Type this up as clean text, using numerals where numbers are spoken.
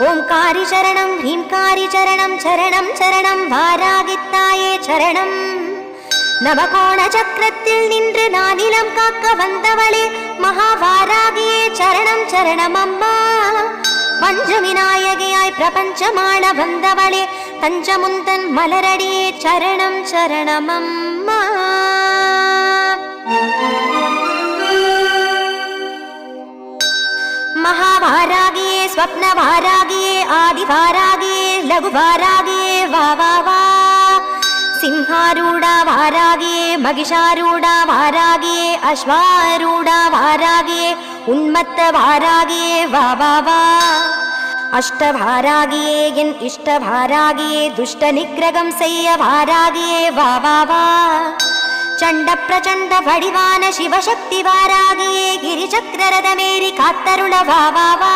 ஓம்காரி சரணம் ஹ்ரீம்காரி சரணம் சரணம் சரணம் வாராகித்தாயே சரணம். நவகோண சக்கரத்தில் நின்று நானிலம் காக்க வந்தவளே மகாவாராகியே சரணம் சரணம் அம்மா. பஞ்சவிநாயகியாய் பிரபஞ்சமாள வந்தவளே தஞ்சமுந்தன் மலரடியே சரணம் சரணம் அம்மா. महावारागिये स्वप्नवारागिये आदिवारागिये लघुवारागिये वा वा वा. सिंहारूढा वारागिये महिषारूढा वारागिये अश्वारूढा वारागिये उन्मत्त वारागिये वा वा वा. अष्टवारागिये एन् इष्टवारागिये दुष्ट निग्रहं செய்ய वारागिये वा वा वा. चण्ड प्रचण्ड वडिवान शिवशक्ति वारागिये गिरिचक्ररथमेरि कात्तरुळ वा वा वा.